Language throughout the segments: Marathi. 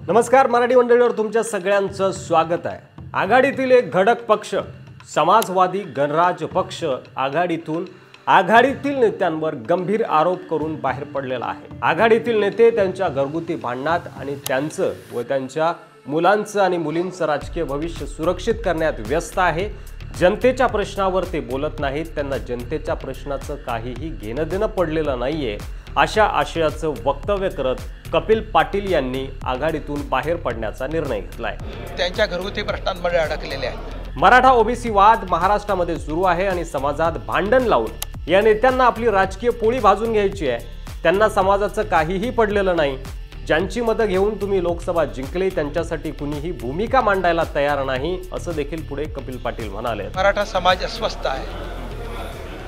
नमस्कार, मराठी मंडळीवर तुमच्या सगळ्यांचं स्वागत आहे। आघाडीतील एक घटक पक्ष समाजवादी गणराज्य पक्ष आघाडीतील नेत्यांवर गंभीर आरोप करून बाहेर पडलेला आहे। आघाडीतील नेते त्यांच्या घरगुती भांडणात आणि त्यांचं व त्यांच्या मुलांचं आणि मुलींचं राजकीय भविष्य सुरक्षित करण्यात व्यस्त आहे। जनतेच्या प्रश्नावर ते बोलत नाहीत, त्यांना जनतेच्या प्रश्नाचं काहीही घेणं देणं पडलेलं नाहीये अशा आशयाचं वक्तव्य करत कपिल पाटील यांनी आघाडीतून बाहेर पडण्याचा निर्णय घेतलाय। त्यांच्या घरगुती प्रश्नांमध्ये अडकलेले आहेत। मराठा ओबीसी वाद महाराष्ट्रामध्ये सुरू आहे आणि समाजात भांडण लावून या नेत्यांना आपली राजकीय पोळी भाजून घ्यायची आहे। त्यांना समाजाचं काहीही पडलेलं नाही। ज्यांची मतं घेऊन तुम्ही लोकसभा जिंकली त्यांच्यासाठी कुणीही भूमिका मांडायला तयार नाही असं देखील पुढे कपिल पाटील म्हणाले। मराठा समाज अस्वस्थ आहे,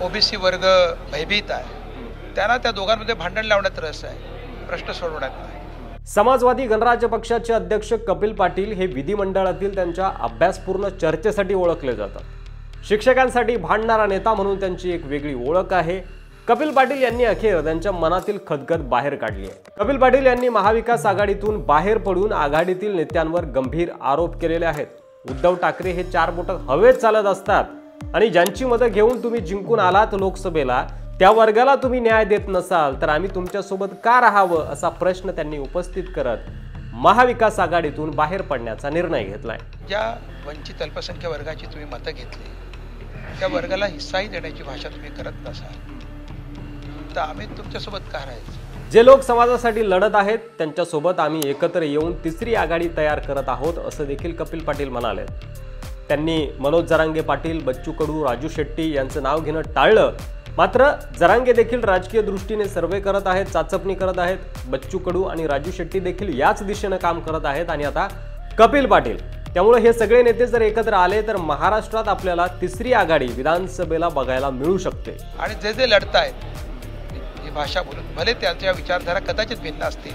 ओबीसी वर्ग भयभीत आहे, त्यांना त्या दोघांमध्ये भांडण लावण्यात रस आहे, प्रश्न सोडवण्यात नाही। समाजवादी गणराज्य पक्षाचे अध्यक्ष कपिल पाटील हे विधिमंडळातील त्यांच्या अभ्यासपूर्ण चर्चेसाठी ओळखले जातात। शिक्षकांसाठी भांडणारा नेता म्हणून त्यांची एक वेगळी ओळख आहे। कपिल पाटील यांनी अखेर त्यांच्या मनातील खदखद बाहेर काढली आहे। कपिल पाटील यांनी महाविकास आघाडीतून बाहेर पडून आघाडीतील नेत्यांवर गंभीर आरोप केलेले आहेत। उद्धव ठाकरे हे चार बोटं हवेत चालत असतात आणि ज्यांची मतं घेऊन तुम्ही जिंकून आलात लोकसभेला त्या वर्गाला तुम्ही न्याय देत नसाल तर आम्ही तुमच्यासोबत का राहावं असा प्रश्न त्यांनी उपस्थित करत महाविकास आघाडीतून बाहेर पडण्याचा निर्णय घेतलाय। ज्या वंचित अल्पसंख्य वर्गाची तुम्ही मतं घेतली त्या वर्गाला हिस्साही देण्याची भाषा तुम्ही करत नसाल तर आम्ही तुमच्यासोबत का राहायचं। जे लोक समाजासाठी लढत आहेत त्यांच्यासोबत आम्ही एकत्र येऊन तिसरी आघाडी तयार करत आहोत असं देखील कपिल पाटील म्हणाले। त्यांनी मनोज जरांगे पाटील, बच्चू कडू, राजू शेट्टी यांचं नाव घेणं टाळलं। मात्र जरांगे देखील राजकीय दृष्टीने सर्वे करत आहेत, चाचपणी करत आहेत। बच्चू कडू आणि राजू शेट्टी देखील याच दिशेने काम करत आहेत आणि आता कपिल पाटील। त्यामुळे हे सगळे नेते जर एकत्र आले तर महाराष्ट्रात आपल्याला तिसरी आघाडी विधानसभेला बघायला मिळू शकते। आणि जे लढतायत ही भाषा बोलून भले त्यांच्या विचारधारा कदाचित भिन्न असतील,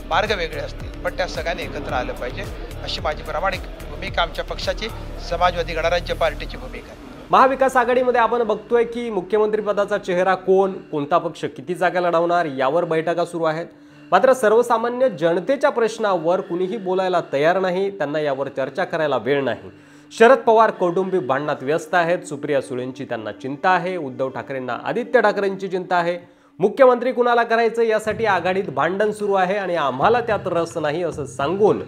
मार्ग वेगळे असतील, पण त्या सगळ्यांनी एकत्र आलं पाहिजे अशी माझी प्रामाणिक भूमिका आमच्या पक्षाची समाजवादी गणराज्य पार्टीची भूमिका आहे। महाविकास आघाडीमध्ये आपण बघतोय की मुख्यमंत्री पदाचा चेहरा कोण, कोणता पक्ष किती जागा लढवणार यावर बैठका सुरू आहेत। मात्र सर्वसामान्य जनतेच्या प्रश्नावर कुणीही बोलायला तयार नाही, त्यांना यावर चर्चा करायला वेळ नाही। शरद पवार कौटुंबिक भांडणात व्यस्त आहेत, सुप्रिया सुळेंची त्यांना चिंता आहे, उद्धव ठाकरेंना आदित्य ठाकरेंची चिंता आहे, मुख्यमंत्री कुणाला करायचं यासाठी आघाडीत भांडण सुरू आहे आणि आम्हाला त्यात रस नाही असं सांगून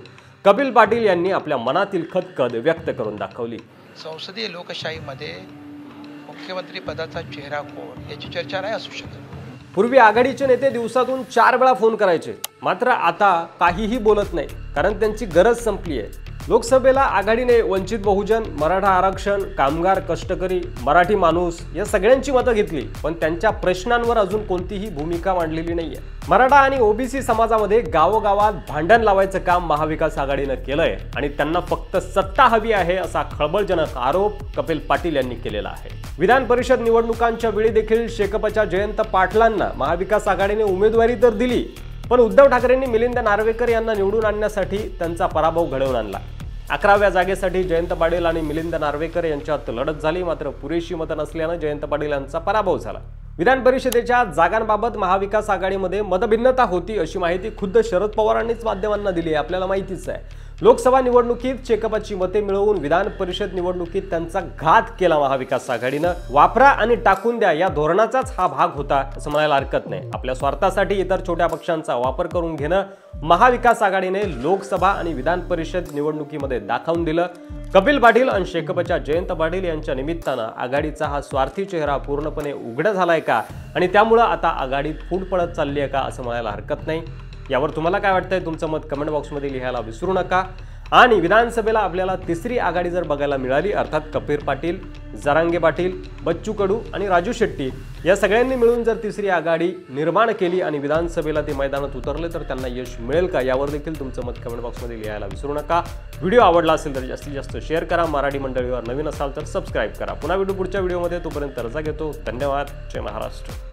कपिल पाटील यांनी आपल्या मनातील खदखद व्यक्त करून दाखवली। संसदीय लोकशाहीमध्ये मुख्यमंत्री पदाचा चेहरा कोण याची चर्चा नाही असू शकत। पूर्वी आघाडीचे नेते दिवसातून 4 वेळा फोन करायचे, मात्र आता काहीही बोलत नाही कारण त्यांची गरज संपली आहे। लोकसभेला आघाडीने वंचित बहुजन, मराठा आरक्षण, कामगार, कष्टकरी, मराठी माणूस या सगळ्यांची मतं घेतली, पण त्यांच्या प्रश्नांवर अजून कोणतीही भूमिका मांडलेली नाहीये। मराठा आणि ओबीसी समाजामध्ये गावोगावात भांडण लावायचं काम महाविकास आघाडीनं केलंय आणि त्यांना फक्त सत्ता हवी आहे असा खळबळजनक आरोप कपिल पाटील यांनी केलेला आहे। विधान परिषद निवडणुकांच्या वेळी देखील शेकापच्या जयंत पाटलांना महाविकास आघाडीने उमेदवारी तर दिली, पण उद्धव ठाकरेंनी मिलिंद नार्वेकर यांना निवडून आणण्यासाठी त्यांचा पराभव घडवून आणला। 11व्या जागेसाठी जयंत पाटील आणि मिलिंद नार्वेकर यांच्यात लढत झाली, मात्र पुरेशी मतं नसल्यानं जयंत पाटील यांचा पराभव झाला। विधान परिषदेच्या जागांबाबत महाविकास आघाडीमध्ये मतभिन्नता होती अशी माहिती खुद्द शरद पवारांनीच माध्यमांना दिली आहे, आपल्याला माहितीच आहे। लोकसभा निवडणुकीत शेकापची मते मिळवून विधान परिषद निवडणुकीत त्यांचा घात केला महाविकास आघाडीनं। वापरा आणि टाकून द्या या धोरणाचाच हा भाग होता असं म्हणायला हरकत नाही। आपल्या स्वार्थासाठी इतर छोट्या पक्षांचा वापर करून घेणं महाविकास आघाडीने लोकसभा आणि विधान परिषद निवडणुकीमध्ये दाखवून दिलं। कपिल पाटील आणि शेकापच्या जयंत पाटील यांच्या निमित्तानं आघाडीचा हा स्वार्थी चेहरा पूर्णपणे उघड झालाय का आणि त्यामुळे आता आघाडीत फूट पडत चालली आहे का असं म्हणायला हरकत नाही। यावर तुम्हाला काय वाटतंय तुमचं मत कमेंट बॉक्समध्ये लिहायला विसरू नका। आणि विधानसभेला आपल्याला तिसरी आघाडी जर बघायला मिळाली, अर्थात कपिल पाटील, जरांगे पाटील, बच्चू कडू आणि राजू शेट्टी या सगळ्यांनी मिळून जर तिसरी आघाडी निर्माण केली आणि विधानसभेला ते मैदानात उतरले तर त्यांना यश मिळेल का यावर देखील तुमचं मत कमेंट बॉक्समध्ये लिहायला विसरू नका। व्हिडिओ आवडला असेल तर जास्तीत जास्त शेअर करा। मराठी मंडळीवर नवीन असाल तर सबस्क्राईब करा। पुन्हा भेटू पुढच्या व्हिडिओमध्ये, तोपर्यंत रजा घेतो। धन्यवाद। जय महाराष्ट्र।